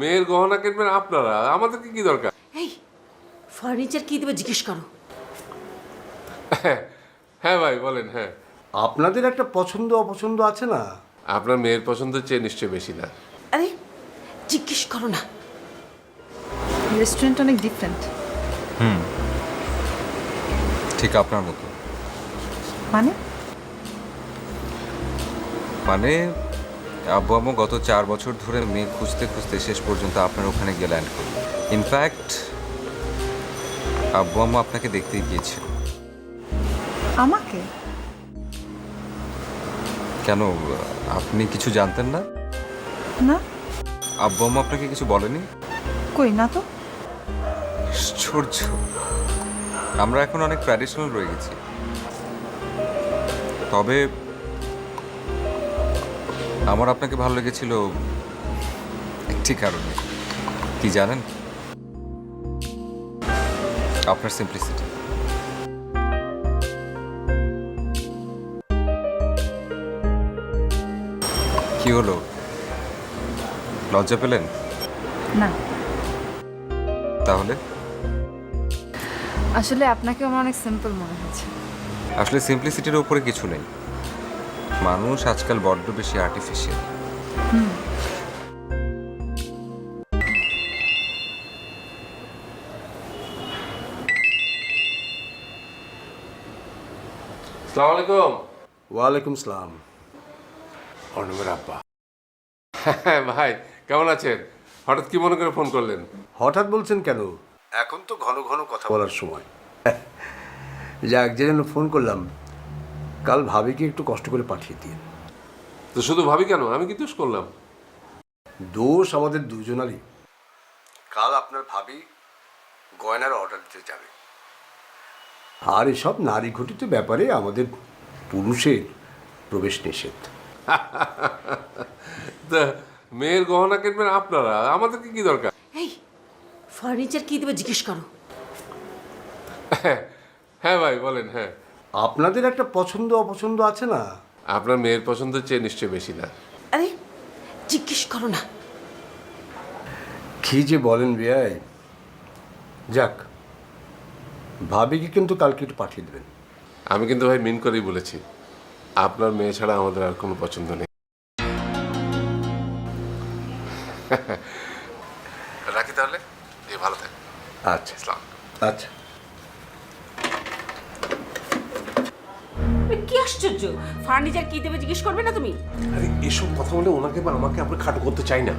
মেয়ের গহনা কিনবেন আপনারা, আমাদেরকে কি দরকার? এই ফার্নিচার কি দেবে জিজ্ঞেস করো। হ্যাঁ ভাই বলেন। হ্যাঁ, আপনাদের একটা পছন্দ অপছন্দ আছে না? আপনার মেয়ের পছন্দের চেয়ে নিশ্চয়ই বেশি না। আরে জিজ্ঞেস করো না। রেস্টুরেন্ট অনেক ডিফারেন্ট। ঠিক আপনার মতো। মানে মানে আব্বু আম্মু গত 4 বছর ধরে মেয়ে খুঁজতে খুঁজতে শেষ পর্যন্ত আপনার ওখানে গিয়ে ল্যান্ড করল। ইনফ্যাক্ট আব্বু আম্মু আপনাকে দেখতেই গিয়েছিল। আমাকে? কেন, আপনি কিছু জানতেন না? না, আব্বু আম্মু আপনাকে কিছু বলেনি? কই না তো। আশ্চর্য, আমরা এখন অনেক ট্র্যাডিশনাল রয়ে গেছি। তবে আমার আপনাকে ভালো লেগেছিল একটি কারণে। কি জানেন? আপনার সিম্পলিসিটি। কি হলো, লজ্জা পেলেন? না, তাহলে আসলে আপনাকে আমার অনেক সিম্পল মনে হচ্ছে। আসলে সিম্পলিসিটির উপরে কিছু নেই। মানুষ আজকাল বড্ড বেশি আর্টিফিশিয়াল। আসসালামু আলাইকুম। ওয়ালাইকুম সালাম। অর্ণবের আব্বা। হ্যাঁ ভাই, কেমন আছেন? হঠাৎ কি মনে করে ফোন করলেন? হঠাৎ বলছেন কেন? এখন তো ঘন ঘন কথা বলার সময়। যাক, যে জন্য ফোন করলাম, কাল ভাবিকে একটু কষ্ট করে পাঠিয়ে দিন। তো শুধু ভাবি কেন, আমি কি দোষ করলাম? দোষ আমাদের দুজনারই। কাল আপনার ভাবি গয়নার অর্ডার দিতে যাবে, আর এসব নারী ঘটিত ব্যাপারে আমাদের পুরুষের প্রবেশ নিষেধ। তা মেয়ের গহনা কিনবেন আপনারা, আমাদেরকে কি দরকার? এই ফার্নিচার কি দেবে জিজ্ঞেস করো। হ্যাঁ ভাই বলেন। হ্যাঁ, আপনাদের একটা পছন্দ অপছন্দ আছে না? আপনার মেয়ের পছন্দের চেয়ে নিশ্চয়ই বেশি না। আরে জিজ্ঞেস করো না। কি যে বলেন বিয়াই। যাক, ভাবিকে কিন্তু কালকে একটু পাঠিয়ে দেবেন। আমি কিন্তু ভাই মিন করেই বলেছি, আপনার মেয়ে ছাড়া আমাদের আর কোনো পছন্দ নেই। রাখি তাহলে, এই ভালো থাকবে। আচ্ছা ইসলাম। আচ্ছা। কি আশ্চর্য, ফার্নিচার কি দেবে জিজ্ঞেস করবে না তুমি? আরে এসব কথা বলে ওনাকে বা আমাকে আমরা খাটো করতে চাই না।